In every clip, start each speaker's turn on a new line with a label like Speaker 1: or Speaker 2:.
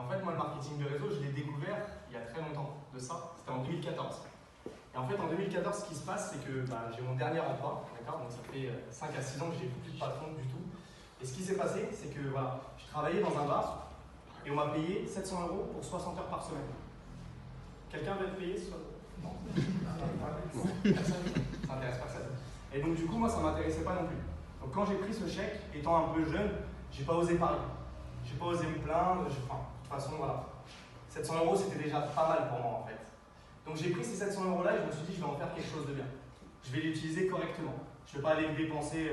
Speaker 1: en fait, moi, le marketing de réseau, je l'ai découvert il y a très longtemps de ça. C'était en 2014. Et en fait, en 2014, ce qui se passe, c'est que j'ai mon dernier emploi, d'accord. Donc ça fait 5 à 6 ans que j'ai plus de patron du tout. Et ce qui s'est passé, c'est que voilà, je travaillais dans un bar et on m'a payé 700 € pour 60 heures par semaine. Quelqu'un veut être payé Non. Ça n'intéresse personne. Et donc du coup, moi, ça ne m'intéressait pas non plus. Donc quand j'ai pris ce chèque, étant un peu jeune, j'ai pas osé parler. J'ai pas osé me plaindre. De toute façon, voilà. 700 € c'était déjà pas mal pour moi en fait. Donc j'ai pris ces 700 € là et je me suis dit je vais en faire quelque chose de bien. Je vais l'utiliser correctement. Je ne vais pas aller le dépenser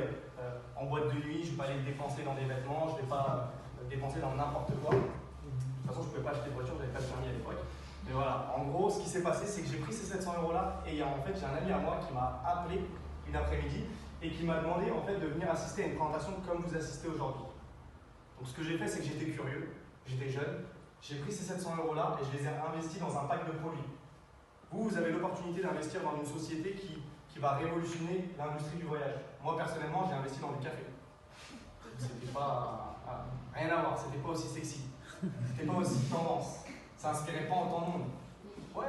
Speaker 1: en boîte de nuit, je ne vais pas aller le dépenser dans des vêtements, je ne vais pas le dépenser dans n'importe quoi. De toute façon, je ne pouvais pas acheter de voiture, je n'avais pas de permis à l'époque. Mais voilà, en gros, ce qui s'est passé, c'est que j'ai pris ces 700 € là et en fait, j'ai un ami à moi qui m'a appelé une après-midi et qui m'a demandé en fait de venir assister à une présentation comme vous assistez aujourd'hui. Donc ce que j'ai fait, c'est que j'étais curieux, j'étais jeune, j'ai pris ces 700 € là et je les ai investis dans un pack de produits. Vous avez l'opportunité d'investir dans une société qui va révolutionner l'industrie du voyage. Moi, personnellement, j'ai investi dans du café. C'était pas... rien à voir, c'était pas aussi sexy. C'était pas aussi tendance. Ça inspirait pas autant de monde. Ouais,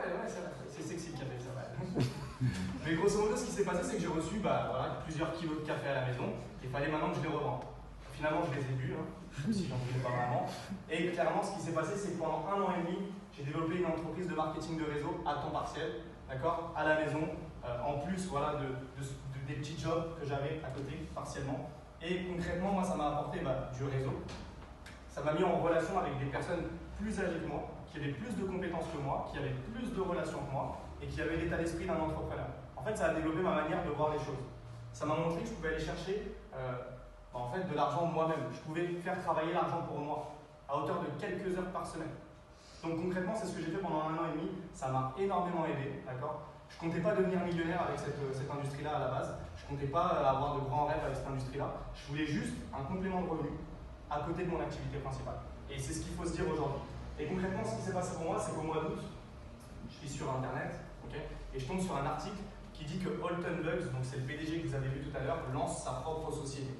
Speaker 1: c'est sexy le café, ça va. Mais grosso modo, ce qui s'est passé, c'est que j'ai reçu plusieurs kilos de café à la maison. Il fallait maintenant que je les revende. Finalement, je les ai bu, même si j'en voulais pas vraiment. Et clairement, ce qui s'est passé, c'est que pendant 1 an et demi, j'ai développé une entreprise de marketing de réseau à temps partiel, d'accord, à la maison, en plus voilà, des petits jobs que j'avais à côté, partiellement. Et concrètement, moi, ça m'a apporté du réseau. Ça m'a mis en relation avec des personnes plus âgées que moi, qui avaient plus de compétences que moi, qui avaient plus de relations que moi, et qui avaient l'état d'esprit d'un entrepreneur. En fait, ça a développé ma manière de voir les choses. Ça m'a montré que je pouvais aller chercher en fait, de l'argent moi-même. Je pouvais faire travailler l'argent pour moi, à hauteur de quelques heures par semaine. Donc concrètement, c'est ce que j'ai fait pendant 1 an et demi. Ça m'a énormément aidé, d'accord. Je ne comptais pas devenir millionnaire avec cette industrie-là à la base. Je ne comptais pas avoir de grands rêves avec cette industrie-là. Je voulais juste un complément de revenu à côté de mon activité principale. Et c'est ce qu'il faut se dire aujourd'hui. Et concrètement, ce qui s'est passé pour moi, c'est qu'au mois d'août, je suis sur Internet, okay, et je tombe sur un article qui dit que Alton Bugs, donc c'est le PDG que vous avez vu tout à l'heure, lance sa propre société.